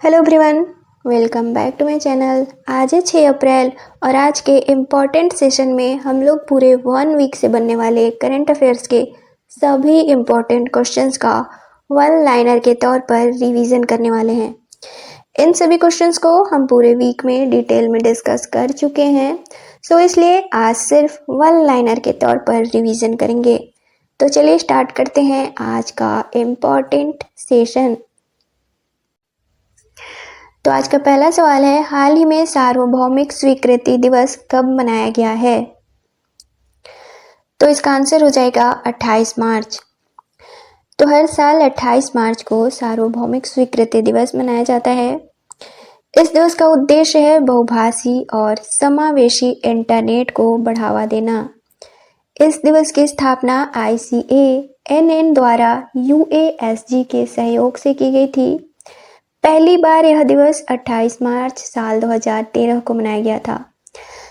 Hello everyone, welcome back to my channel. आज है 6 अप्रैल और आज के इम्पॉर्टेंट सेशन में हम लोग पूरे 1 वीक से बनने वाले करंट अफेयर्स के सभी इम्पॉर्टेंट क्वेश्चंस का वन लाइनर के तौर पर रिवीजन करने वाले हैं। इन सभी क्वेश्चंस को हम पूरे वीक में डिटेल में डिस्कस कर चुके हैं, सो इसलिए आज सिर्फ वन लाइनर के तौर पर रिवीजन करेंगे। तो चलिए स्टार्ट करते हैं आज का इम्पॉर्टेंट सेशन। तो आज का पहला सवाल है, हाल ही में सार्वभौमिक स्वीकृति दिवस कब मनाया गया है? तो इसका आंसर हो जाएगा 28 मार्च। तो हर साल 28 मार्च को सार्वभौमिक स्वीकृति दिवस मनाया जाता है। इस दिवस का उद्देश्य है बहुभाषी और समावेशी इंटरनेट को बढ़ावा देना। इस दिवस की स्थापना ICANN द्वारा UASG के सहयोग से की गई थी। पहली बार यह दिवस 28 मार्च साल 2013 को मनाया गया था।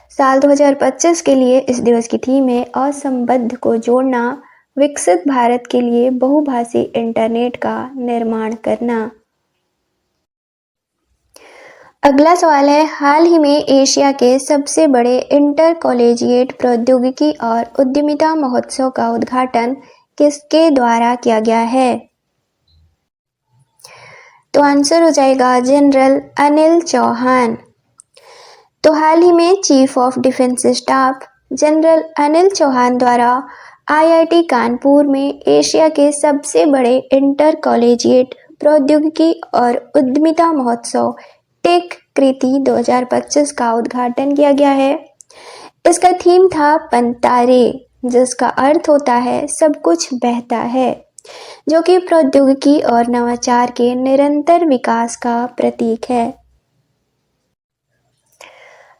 साल 2025 के लिए इस दिवस की थीम है असंबद्ध को जोड़ना, विकसित भारत के लिए बहुभाषी इंटरनेट का निर्माण करना। अगला सवाल है, हाल ही में एशिया के सबसे बड़े इंटर कॉलेजिएट प्रौद्योगिकी और उद्यमिता महोत्सव का उद्घाटन किसके द्वारा किया गया है? तो आंसर हो जाएगा जनरल अनिल चौहान। तो हाल ही में chief of defence staff general Anil Chauhan द्वारा IIT कानपुर में एशिया के सबसे बड़े इंटर कॉलेजिएट प्रौद्योगिकी और उद्यमिता महोत्सव टेक कृति 2025 का उद्घाटन किया गया है। इसका थीम था पंतारे, जिसका अर्थ होता है सब कुछ बहता है, जो कि प्रौद्योगिकी और नवाचार के निरंतर विकास का प्रतीक है।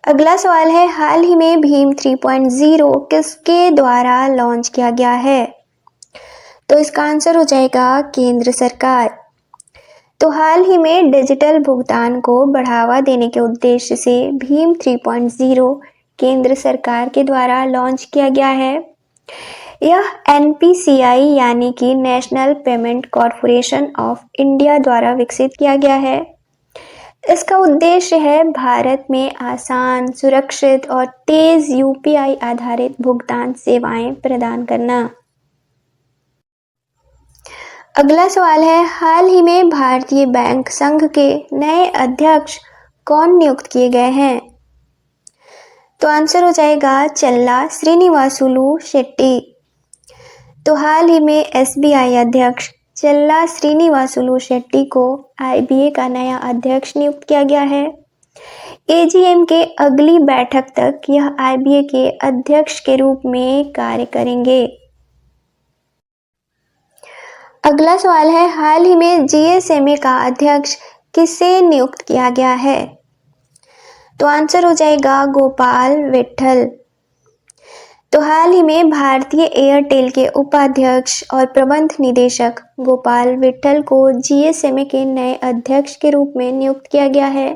अगला सवाल है, हाल ही में भीम 3.0 किसके द्वारा लॉन्च किया गया है? तो इसका आंसर हो जाएगा केंद्र सरकार। तो हाल ही में डिजिटल भुगतान को बढ़ावा देने के उद्देश्य से भीम 3.0 केंद्र सरकार के द्वारा लॉन्च किया गया है। यह NPCI यानी कि national payment corporation of India द्वारा विकसित किया गया है। इसका उद्देश्य है भारत में आसान, सुरक्षित और तेज UPI आधारित भुगतान सेवाएं प्रदान करना। अगला सवाल है, हाल ही में भारतीय बैंक संघ के नए अध्यक्ष कौन नियुक्त किए गए हैं? तो आंसर हो जाएगा चल्ला श्रीनिवासुलु शेट्टी। तो हाल ही में SBI अध्यक्ष चल्ला श्रीनिवासुलु शेट्टी को IBA का नया अध्यक्ष नियुक्त किया गया है। AGM के अगली बैठक तक यह IBA के अध्यक्ष के रूप में कार्य करेंगे। अगला सवाल है, हाल ही में GSMA का अध्यक्ष किसे नियुक्त किया गया है? तो आंसर हो जाएगा गोपाल विट्ठल। तो हाल ही में भारतीय एयरटेल के उपाध्यक्ष और प्रबंध निदेशक गोपाल विट्ठल को GSMA के नए अध्यक्ष के रूप में नियुक्त किया गया है।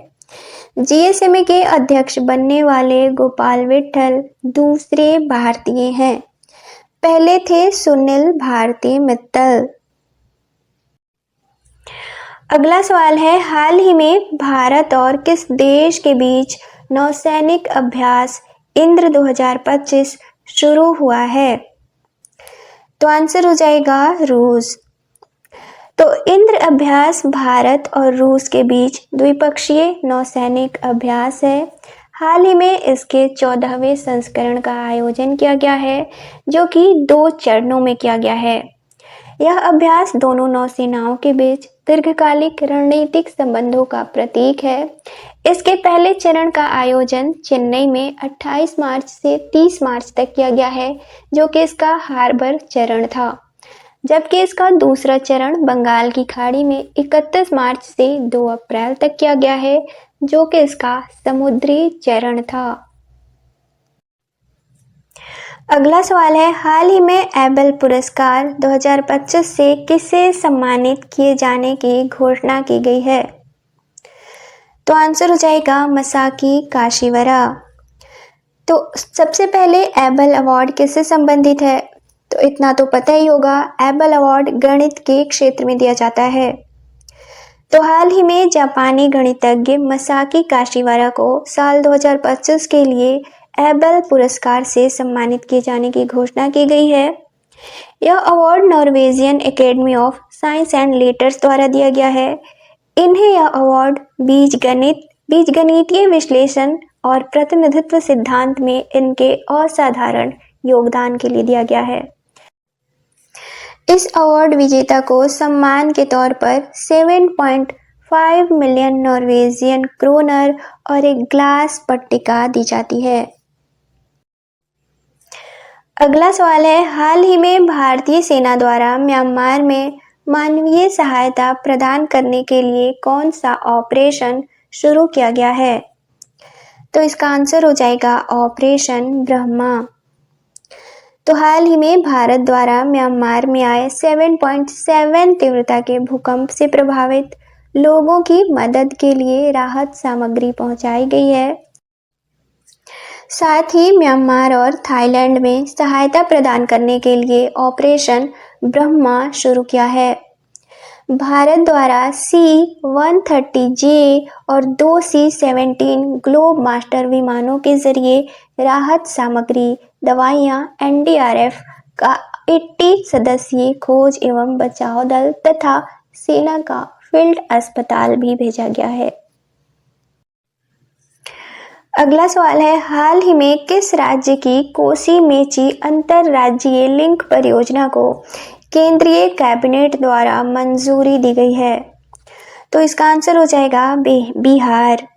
GSMA के अध्यक्ष बनने वाले गोपाल विट्ठल दूसरे भारतीय हैं। पहले थे सुनील भारती मित्तल। अगला सवाल है, हाल ही में भारत और किस देश के बीच नौसैनिक अभ्यास इंद्र 2025 शुरू हुआ है? तो आंसर हो जाएगा रूस। तो इंद्र अभ्यास भारत और रूस के बीच द्विपक्षीय नौसैनिक अभ्यास है। हाल ही में इसके 14वें संस्करण का आयोजन किया गया है, जो कि 2 चरणों में किया गया है। यह अभ्यास दोनों नौसेनाओं के बीच दीर्घकालिक रणनीतिक संबंधों का प्रतीक है। इसके पहले चरण का आयोजन चेन्नई में 28 मार्च से 30 मार्च तक किया गया है, जो कि इसका हार्बर चरण था, जबकि इसका दूसरा चरण बंगाल की खाड़ी में 31 मार्च से 2 अप्रैल तक किया गया है, जो कि इसका समुद्री चरण था। अगला सवाल है, हाल ही में एबल पुरस्कार 2025 से किसे सम्मानित किए जाने की घोषणा की गई है? तो आंसर हो जाएगा मसाकी काशिवरा। तो सबसे पहले एबल अवार्ड किससे संबंधित है? तो इतना तो पता ही होगा, एबल अवार्ड गणित के क्षेत्र में दिया जाता है। तो हाल ही में जापानी गणितज्ञ मसाकी काशिवारा को साल 2025 के लिए एबल पुरस्कार से सम्मानित किए जाने की घोषणा की गई है। यह award Norwegian academy of science and letters द्वारा दिया गया है। इन्हें यह अवार्ड बीजगणितीय विश्लेषण और प्रतिनिधित्व सिद्धांत में इनके असाधारण योगदान के लिए दिया गया है। इस अवार्ड विजेता को सम्मान के तौर पर 7.5 मिलियन नॉर्वेजियन क्रोनर और एक ग्लास पट्टिका दी जाती है। अगला सवाल है, हाल ही में भारतीय सेना द्वारा म्यांमार में मानवीय सहायता प्रदान करने के लिए कौन सा ऑपरेशन शुरू किया गया है? तो इसका आंसर हो जाएगा ऑपरेशन ब्रह्मा। तो हाल ही में भारत द्वारा म्यांमार में आए 7.7 तीव्रता के भूकंप से प्रभावित लोगों की मदद के लिए राहत सामग्री पहुंचाई गई है। साथ ही म्यांमार और थाईलैंड में सहायता प्रदान करने के लिए ऑपरेशन ब्रह्मा शुरू किया है। भारत द्वारा C-130J और 2 C-17 ग्लोब मास्टर विमानों के जरिए राहत सामग्री, दवाइयां, NDRF का 80 सदस्यीय खोज एवं बचाव दल तथा सेना का फील्ड अस्पताल भी भेजा गया है। अगला सवाल है, हाल ही में किस राज्य की कोसी मेची अंतरराज्यीय लिंक परियोजना को केंद्रीय कैबिनेट द्वारा मंजूरी दी गई है? तो इसका आंसर हो जाएगा बिहार।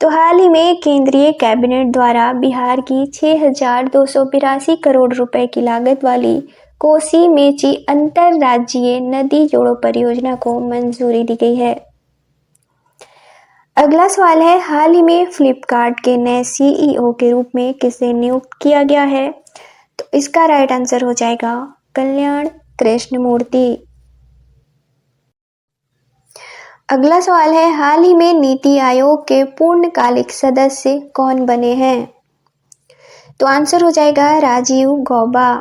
तो हाल ही में केंद्रीय कैबिनेट द्वारा बिहार की 6,282 करोड़ रुपए की लागत वाली कोसी मेची अंतरराज्यीय नदी जोड़ो परियोजना को मंजूरी दी गई है। अगला सवाल है, हाल ही में फ्लिपकार्ट के नए CEO के रूप में किसे नियुक्त किया गया है? तो इसका राइट आंसर हो जाएगा कल्याण कृष्णमूर्ति। अगला सवाल है, हाल ही में नीति आयोग के पूर्णकालिक सदस्य कौन बने हैं? तो आंसर हो जाएगा राजीव गौबा।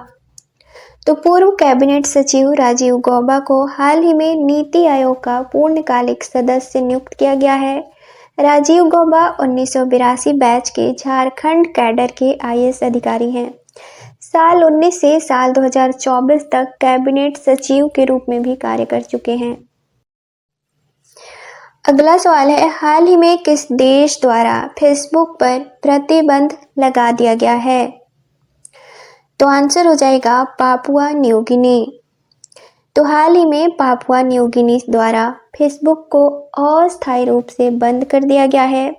तो पूर्व कैबिनेट सचिव राजीव गौबा को हाल ही में नीति आयोग का पूर्णकालिक सदस्य नियुक्त किया गया है। राजीव गौबा 1982 बैच के झारखंड कैडर के IAS अधिकारी हैं। साल 19 से साल 2024 तक कैबिनेट सचिव के रूप में भी कार्य कर चुके हैं। अगला सवाल है, हाल ही में किस देश द्वारा फेसबुक पर प्रतिबंध लगा दिया गया है? तो आंसर हो जाएगा पापुआ न्यू गिनी। तो हाल ही में पापुआ न्यू गिनी द्वारा फेसबुक को अस्थायी रूप से बंद कर दिया गया है।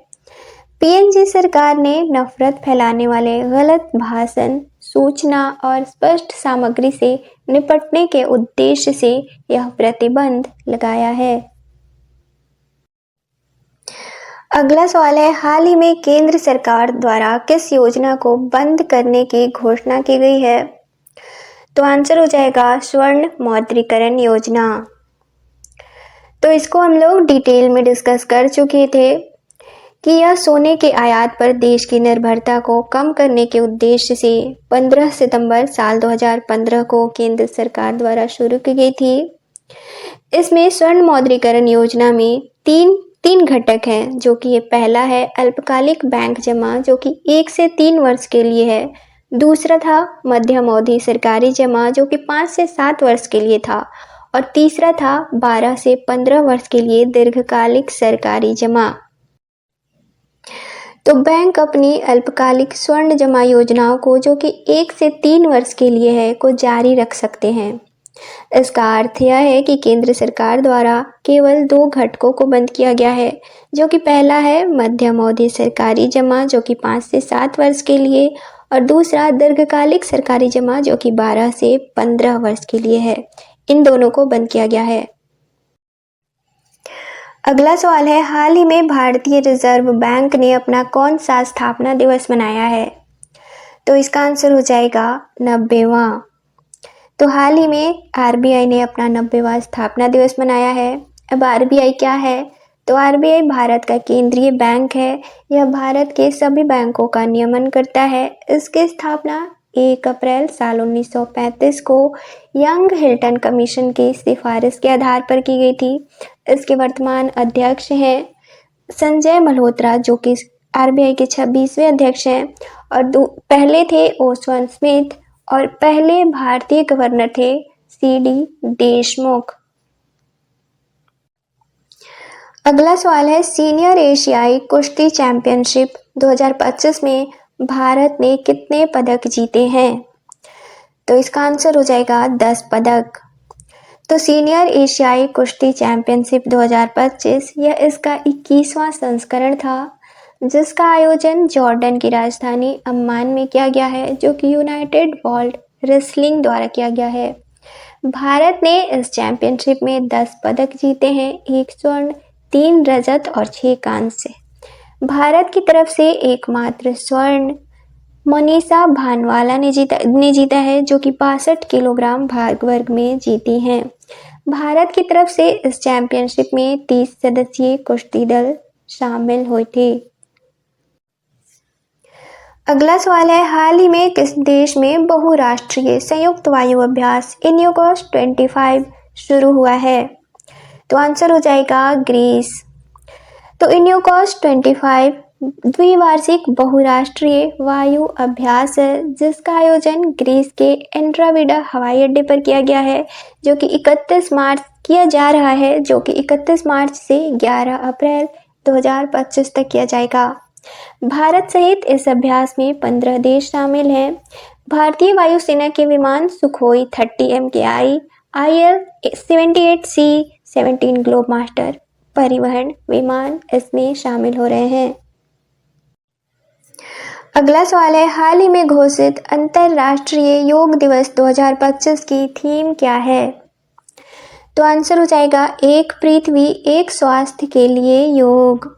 PNG सरकार ने नफरत फैलाने वाले गलत भाषण, सूचना और स्पष्ट सामग्री से निपटने के उद्देश्य से यह प्रतिबंध लगाया है। अगला सवाल है, हाल ही में केंद्र सरकार द्वारा किस योजना को बंद करने की घोषणा की गई है? तो आंसर हो जाएगा स्वर्ण मौद्रीकरण योजना। तो इसको हम लोग डिटेल में डिस्कस कर चुके थे कि यह सोने के आयात पर देश की निर्भरता को कम करने के उद्देश्य से 15 सितंबर साल 2015 को केंद्र सरकार द्वारा शुरू की गई थी। इसमें स्वर्ण मौद्रीकरण योजना में तीन घटक हैं, जो कि ये पहला है अल्पकालिक बैंक जमा जो कि 1 से 3 वर्ष के लिए है। दूसरा था मध्यम अवधि सरकारी जमा जो कि 5 से 7 वर्ष के लिए था। और तीसरा था 12 से 15 वर्ष के लिए दीर्घकालिक सरकारी जमा। तो बैंक अपनी अल्पकालिक स्वर्ण जमा योजनाओं को जो कि 1 से 3 वर्ष के लिए है को जारी रख सकते हैं। इसका अर्थ यह है कि केंद्र सरकार द्वारा केवल 2 घटकों को बंद किया गया है, जो कि पहला है मध्यम अवधि सरकारी जमा जो कि 5 से 7 वर्ष के लिए और दूसरा दीर्घकालिक सरकारी जमा जो कि 12 से 15 वर्ष के लिए है। इन दोनों को बंद किया गया है। अगला सवाल है, हाल ही में भारतीय रिजर्व बैंक ने अपना कौन सा स्थापना दिवस मनाया है? तो इसका आंसर हो जाएगा 90वां। तो हाल ही में RBI ने अपना 90वां स्थापना दिवस मनाया है। अब RBI क्या है? तो RBI भारत का केंद्रीय बैंक है। यह भारत के सभी बैंकों का नियमन करता है। इसकी स्थापना 1 अप्रैल साल 1935 को यंग हिल्टन कमीशन की सिफारिश के आधार पर की गई थी। इसके वर्तमान अध्यक्ष हैं संजय मल्होत्रा, जो कि आरबीआई के 26वें अध्यक्ष हैं, और पहले थे ओस्वन स्मिथ, और पहले भारतीय गवर्नर थे सीडी देशमुख। अगला सवाल है, सीनियर एशियाई कुश्ती चैंपियनशिप 2025 में भारत ने कितने पदक जीते हैं? तो इसका आंसर हो जाएगा 10 पदक। तो सीनियर एशियाई कुश्ती चैंपियनशिप 2025 यह इसका 21वां संस्करण था, जिसका आयोजन जॉर्डन की राजधानी अम्मान में किया गया है, जो कि यूनाइटेड वर्ल्ड रेसलिंग द्वारा किया गया है। भारत ने इस चैंपियनशिप में 10 पदक जीते हैं, 1 स्वर्ण, 3 रजत और 6 कांस्य। भारत की तरफ से एकमात्र स्वर्ण मनीषा भानवाला ने जीता है, जो कि 62 किलोग्राम भार वर्ग में जीती हैं। भारत की तरफ से इस चैंपियनशिप में 30 सदस्यीय कुश्ती दल शामिल हुए थे। अगला सवाल है, हाल ही में किस देश में बहुराष्ट्रीय संयुक्त वायु अभ्यास इन्यूकॉस 25 शुरू हुआ है? तो आंसर हो जाएगा ग्रीस। तो इन्यूकॉस 25 द्विवार्षिक बहुराष्ट्रीय वायु अभ्यास है, जिसका आयोजन ग्रीस के एंड्राविडा हवाई अड्डे पर किया गया है, जो कि 31 मार्च किया जा रहा है, जो कि 31 मार्च से 11 अप्रैल 2025 तक किया जाएगा। भारत सहित इस अभ्यास में 15 देश शामिल हैं। भारतीय वायुसेना के विमान Sukhoi 30 MKI, IL-78C 17 globe master परिवहन विमान इसमें शामिल हो रहे हैं। अगला सवाल है, हाल ही में घोषित अंतर्राष्ट्रीय योग दिवस 2025 की थीम क्या है? तो आंसर हो जाएगा एक पृथ्वी एक स्वास्थ्य के लिए योग।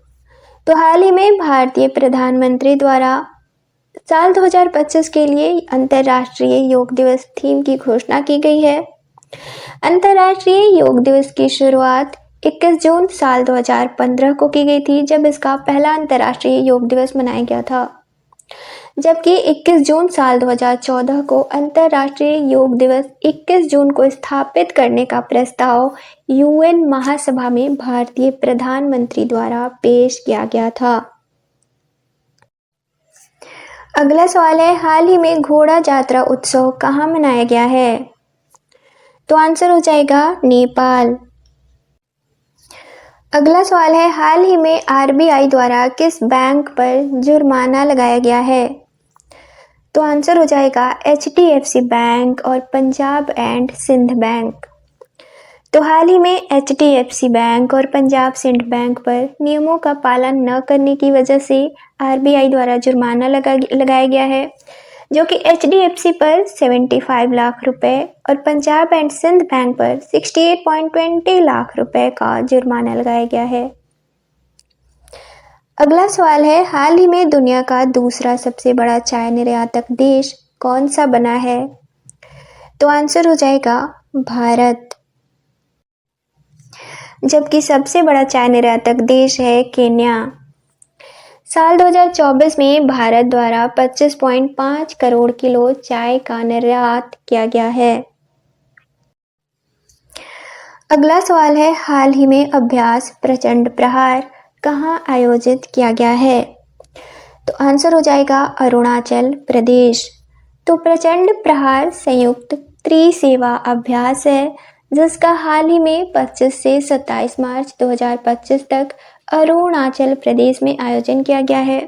तो हाल ही में भारतीय प्रधानमंत्री द्वारा साल 2025 के लिए अंतर्राष्ट्रीय योग दिवस थीम की घोषणा की गई है। अंतर्राष्ट्रीय योग दिवस की शुरुआत 21 जून साल 2015 को की गई थी, जब इसका पहला अंतर्राष्ट्रीय योग दिवस मनाया गया था, जबकि 21 जून साल 2014 को अंतर्राष्ट्रीय योग दिवस 21 जून को स्थापित करने का प्रस्ताव यूएन महासभा में भारतीय प्रधानमंत्री द्वारा पेश किया गया था। अगला सवाल है, हाल ही में घोड़ा जात्रा उत्सव कहाँ मनाया गया है? तो आंसर हो जाएगा नेपाल। अगला सवाल है, हाल ही में आरबीआई द्वारा किस बैंक पर जुर्माना लगाया गया है? तो आंसर हो जाएगा HDFC बैंक और पंजाब एंड सिंध बैंक। तो हाल ही में HDFC बैंक और पंजाब सिंध बैंक पर नियमों का पालन न करने की वजह से आरबीआई द्वारा जुर्माना लगाया गया है, जो कि HDFC पर 75 लाख रुपए और पंजाब एंड सिंध बैंक पर 68.20 लाख रुपए का जुर्माना लगाया गया है। अगला सवाल है, हाल ही में दुनिया का दूसरा सबसे बड़ा चाय निर्यातक देश कौन सा बना है? तो आंसर हो जाएगा भारत, जबकि सबसे बड़ा चाय निर्यातक देश है केन्या। साल 2024 में भारत द्वारा 25.5 करोड़ किलो चाय का निर्यात किया गया है। अगला सवाल है, हाल ही में अभ्यास प्रचंड प्रहार कहाँ आयोजित किया गया है? तो आंसर हो जाएगा अरुणाचल प्रदेश। तो प्रचंड प्रहार संयुक्त त्रिसेवा अभ्यास है, जिसका हाल ही में 25 से 27 मार्च 2025 तक अरुणाचल प्रदेश में आयोजन किया गया है।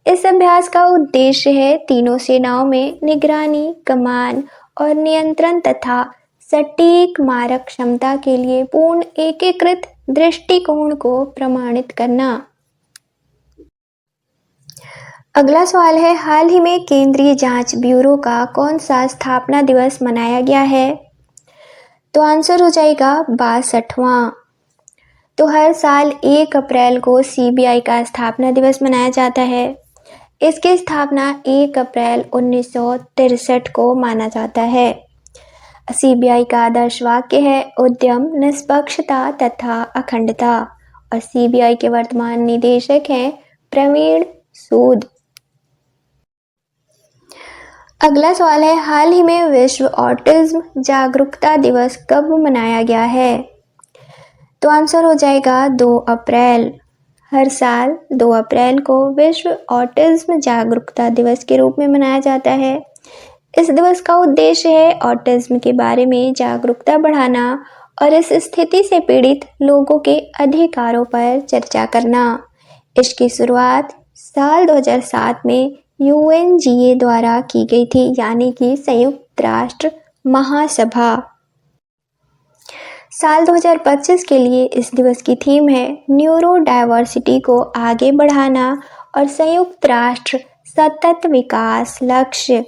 इस अभ्यास का उद्देश्य है तीनों सेनाओं में निगरानी, कमान और नियंत्रण तथा सटीक मारक क्षमता के लिए पूर्ण एकीकृत दृष्टिकोण को प्रमाणित करना। अगला सवाल है, हाल ही में केंद्रीय जांच ब्यूरो का कौन सा स्थापना दिवस मनाया गया है? तो आंसर हो जाएगा 62वां। तो हर साल 1 अप्रैल को सीबीआई का स्थापना दिवस मनाया जाता है। इसकी स्थापना 1 अप्रैल 1963 को माना जाता है। सीबीआई का आदर्श वाक्य है उद्यम, निष्पक्षता तथा अखंडता, और सीबीआई के वर्तमान निदेशक हैं प्रवीण सूद। अगला सवाल है, हाल ही में विश्व ऑटिज्म जागरूकता दिवस कब मनाया गया है? तो आंसर हो जाएगा 2 अप्रैल। हर साल 2 अप्रैल को विश्व ऑटिज्म जागरूकता दिवस के रूप में मनाया जाता है। इस दिवस का उद्देश्य है ऑटिज्म के बारे में जागरूकता बढ़ाना और इस स्थिति से पीड़ित लोगों के अधिकारों पर चर्चा करना। इसकी शुरुआत साल 2007 में UNGA द्वारा की गई थी, यानी कि संयुक्त राष्ट्र महासभा। साल 2025 के लिए इस दिवस की थीम है न्यूरो डाइवर्सिटी को आगे बढ़ाना और संयुक्त राष्ट्र सतत विकास लक्ष्य।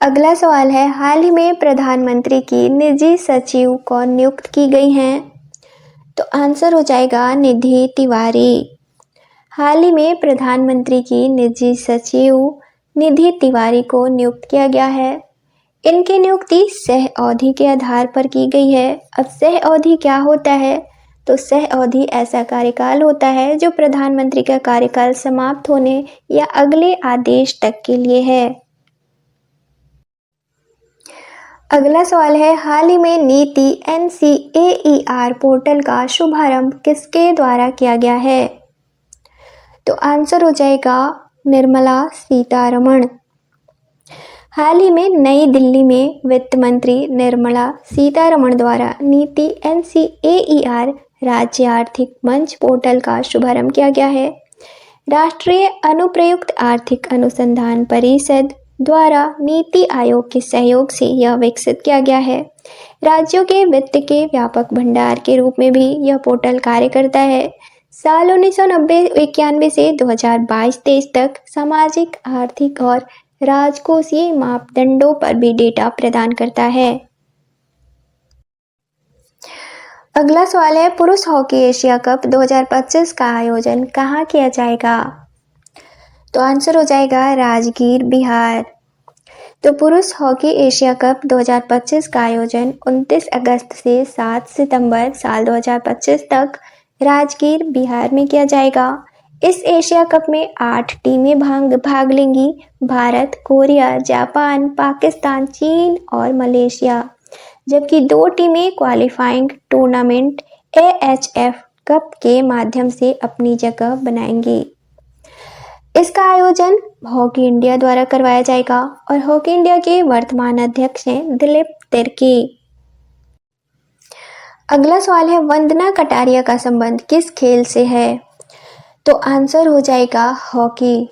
अगला सवाल है, हाल ही में प्रधानमंत्री की निजी सचिव कौन नियुक्त की गई हैं? तो आंसर हो जाएगा निधि तिवारी। हाल ही में प्रधानमंत्री की निजी सचिव निधि तिवारी को नियुक्त किया गया है। इनकी नियुक्ति सह अवधि के आधार पर की गई है। अब सह अवधि क्या होता है? तो सह अवधि ऐसा कार्यकाल होता है जो प्रधानमंत्री का कार्यकाल समाप्त होने या अगले आदेश तक के लिए है। अगला सवाल है, हाल ही में नीति NCAER पोर्टल का शुभारंभ किसके द्वारा किया गया है? तो आंसर हो जाएगा निर्मला सीतारमण। हाल ही में नई दिल्ली में वित्त मंत्री निर्मला सीतारमण द्वारा नीति NCAER राज्य आर्थिक मंच पोर्टल का शुभारंभ किया गया है। राष्ट्रीय अनुप्रयुक्त आर्थिक अनुसंधान परिषद द्वारा नीति आयोग के सहयोग से यह विकसित किया गया है। राज्यों के वित्त के व्यापक भंडार के रूप में भी यह पोर्टल कार्य करता है। साल 1990-91 से 2022-23 तक सामाजिक, आर्थिक और राजकोषीय मापदंडों पर भी डेटा प्रदान करता है। अगला सवाल है, पुरुष हॉकी एशिया कप 2025 का आयोजन कहाँ किया जाएगा? तो आंसर हो जाएगा राजगीर, बिहार। तो पुरुष हॉकी एशिया कप 2025 का आयोजन 29 अगस्त से 7 सितंबर साल 2025 तक राजगीर, बिहार में किया जाएगा। इस एशिया कप में 8 टीमें भाग लेंगी। भारत, कोरिया, जापान, पाकिस्तान, चीन और मलेशिया, जबकि 2 टीमें क्वालिफाइंग टूर्नामेंट AHF कप के माध्यम से अपनी जगह बनाएंगी। इसका आयोजन हॉकी इंडिया द्वारा करवाया जाएगा और हॉकी इंडिया के वर्तमान अध्यक्ष हैं दिलीप तिर्की। अगला सवाल है, वंदना कटारिया का संबंध किस खेल से है? तो आंसर हो जाएगा हॉकी।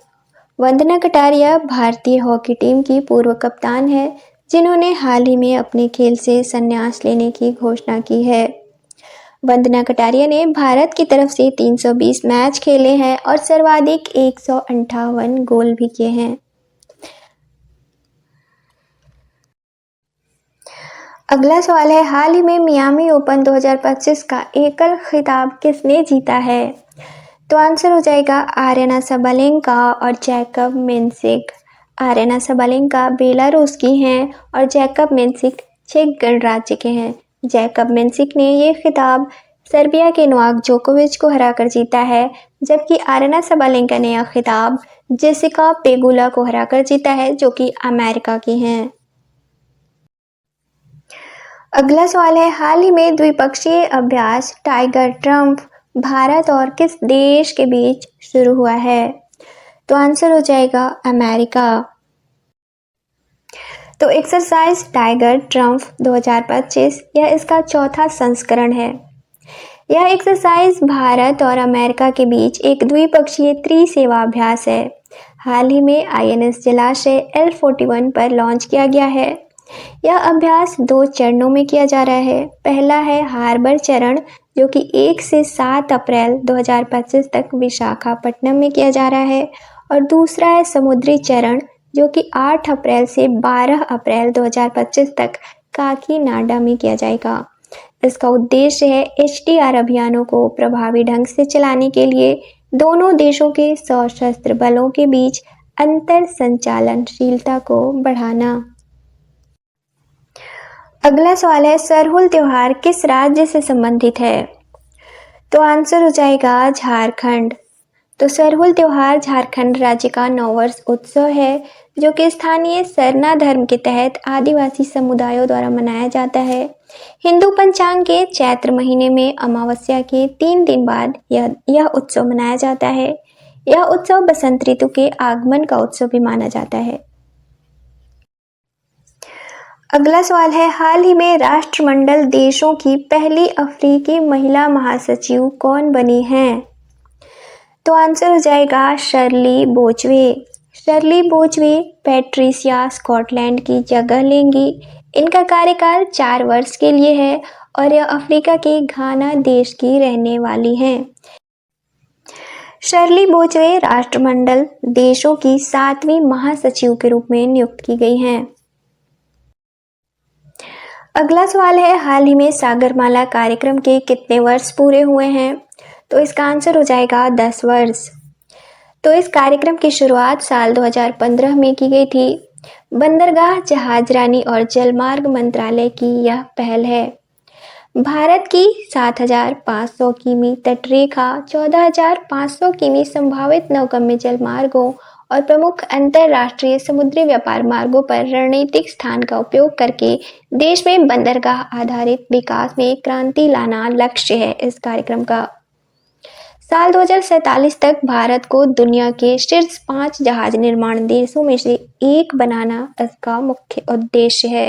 वंदना कटारिया भारतीय हॉकी टीम की पूर्व कप्तान है, जिन्होंने हाल ही में अपने खेल से संन्यास लेने की घोषणा की है। वंदना कटारिया ने भारत की तरफ से 320 मैच खेले हैं और सर्वाधिक 158 गोल भी किए हैं। अगला सवाल है, हाल ही में मियामी ओपन 2025 का एकल खिताब किसने जीता है? तो आंसर हो जाएगा आर्यना साबालेंका और Jacob Mensik. Aryana Sabalenka Belarus की हैं और जैकब मेंसिक चेक गणराज्य के हैं। जैकब मेंसिक ने ये खिताब सर्बिया के नोवाक जोकोविच को हराकर जीता है, जबकि आर्यना साबालेंका ने यह खिताब जेसिका पेगुला को हराकर जीता है, जो कि अमेरिका की हैं। अगला सवाल है, हाल ही में द्विपक्षीय अभ्यास टाइगर ट्रम्प भारत और किस देश के बीच शुरू हुआ है? तो आंसर हो जाएगा अमेरिका। तो एक्सरसाइज टाइगर ट्रम्प 2025 यह इसका चौथा संस्करण है। यह एक्सरसाइज भारत और अमेरिका के बीच एक द्विपक्षीय त्रिसेवाभ्यास है। हाल ही में INS जलाशय L41 पर लॉन्च किया गया है। यह अभ्यास 2 चरणों में किया जा रहा है। पहला है हार्बर चरण, जो कि 1 से 7 अप्रैल 2025 तक विशाखापट्टनम में किया जा रहा है, और दूसरा है समुद्री चरण, जो कि 8 अप्रैल से 12 अप्रैल 2025 तक काकीनाडा में किया जाएगा। इसका उद्देश्य है HTR अभियानों को प्रभावी ढंग से चलाने के लिए दोनों देशों के सशस्त्र बलों के बीच अंतर संचालनशीलता को बढ़ाना। अगला सवाल है, सरहुल त्योहार किस राज्य से संबंधित है? तो आंसर हो जाएगा झारखंड। तो सरहुल त्योहार झारखंड राज्य का नववर्ष उत्सव है जो कि स्थानीय सरना धर्म के तहत आदिवासी समुदायों द्वारा मनाया जाता है। हिंदू पंचांग के चैत्र महीने में अमावस्या के 3 दिन बाद यह उत्सव मनाया जाता है। यह उत्सव बसंत ऋतु के आगमन का उत्सव भी माना जाता है। अगला सवाल है, हाल ही में राष्ट्रमंडल देशों की पहली अफ्रीकी महिला महासचिव कौन बनी हैं? तो आंसर हो जाएगा शर्ली बोचवे। शर्ली बोचवे पैट्रिसिया स्कॉटलैंड की जगह लेंगी। इनका कार्यकाल 4 वर्ष के लिए है और यह अफ्रीका के घाना देश की रहने वाली हैं। शर्ली बोचवे राष्ट्रमंडल देशों की 7वीं महासचिव के रूप में नियुक्त की गई हैं। अगला सवाल है, हाल ही में सागरमाला कार्यक्रम के कितने वर्ष पूरे हुए हैं? तो इसका आंसर हो जाएगा 10 वर्ष। तो इस कार्यक्रम की शुरुआत साल 2015 में की गई थी। बंदरगाह, जहाजरानी और जलमार्ग मंत्रालय की यह पहल है। भारत की 7,500 किमी तटरेखा, 14,500 किमी संभावित नौगम्य जलमार्गों और प्रमुख अंतरराष्ट्रीय समुद्री व्यापार मार्गों पर रणनीतिक स्थान का उपयोग करके देश में बंदरगाह आधारित विकास में क्रांति लाना लक्ष्य है इस कार्यक्रम का। साल 2047 तक भारत को दुनिया के शीर्ष 5 जहाज निर्माण देशों में से एक बनाना इसका मुख्य उद्देश्य है।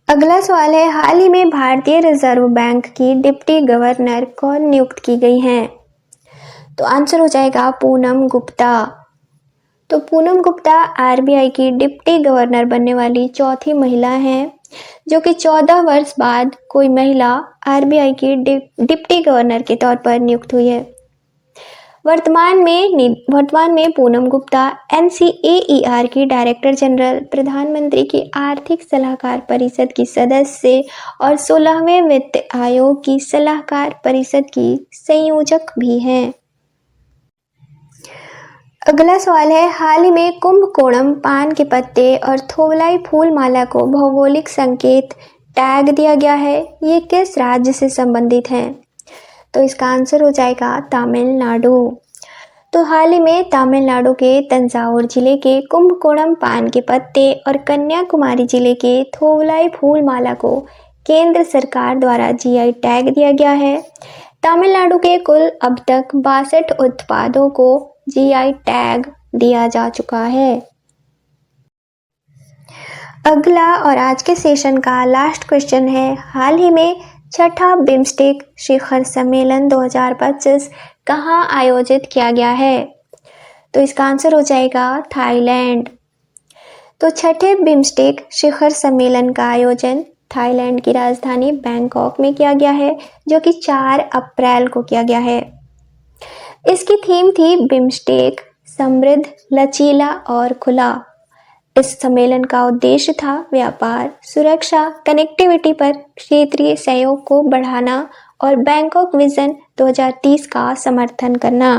अगला सवाल है, हाल ही में भारतीय रिजर्व बैंक की डिप्टी गवर्नर कौन नियुक्त की गई हैं? तो आंसर हो जाएगा पूनम गुप्ता। तो पूनम गुप्ता आरबीआई की डिप्टी गवर्नर बनने वाली चौथी महिला हैं जो कि 14 वर्ष बाद कोई महिला आरबीआई की डिप्टी गवर्नर के तौर पर नियुक्त हुई है। वर्तमान में पूनम गुप्ता एनसीएईआर की डायरेक्टर जनरल, प्रधानमंत्री की आर्थिक सलाहकार परिषद की सदस्य और 16वें वित्त आयोग की सलाहकार परिषद की संयोजक भी हैं। अगला सवाल है, हाल ही में कुंभकोणम पान के पत्ते और थोवलाई फूल माला को भौगोलिक संकेत टैग दिया गया है। ये किस राज्य से संबंधित हैं? तो इसका आंसर हो जाएगा तमिलनाडु। तो हाल ही में तमिलनाडु के तंजावुर जिले के कुंभकोणम पान के पत्ते और कन्याकुमारी जिले के थोवलाई फूल माला को केंद्र सरकार द्वारा जीआई टैग दिया गया है। तमिलनाडु के कुल अब तक 62 उत्पादों को जीआई टैग दिया जा चुका है। अगला और आज के सेशन का लास्ट क्वेश्चन है, हाल ही में छठा बिम्स्टेक शिखर सम्मेलन 2025 कहाँ आयोजित किया गया है? तो इसका आंसर हो जाएगा थाईलैंड। तो छठे बिम्स्टेक शिखर सम्मेलन का आयोजन थाईलैंड की राजधानी बैंकॉक में किया गया है जो कि 4 अप्रैल को किया गया है। इसकी थीम थी बिम्स्टेक समृद्ध, लचीला और खुला। इस सम्मेलन का उद्देश्य था व्यापार, सुरक्षा, कनेक्टिविटी पर क्षेत्रीय सहयोग को बढ़ाना और बैंकॉक विजन 2030 का समर्थन करना।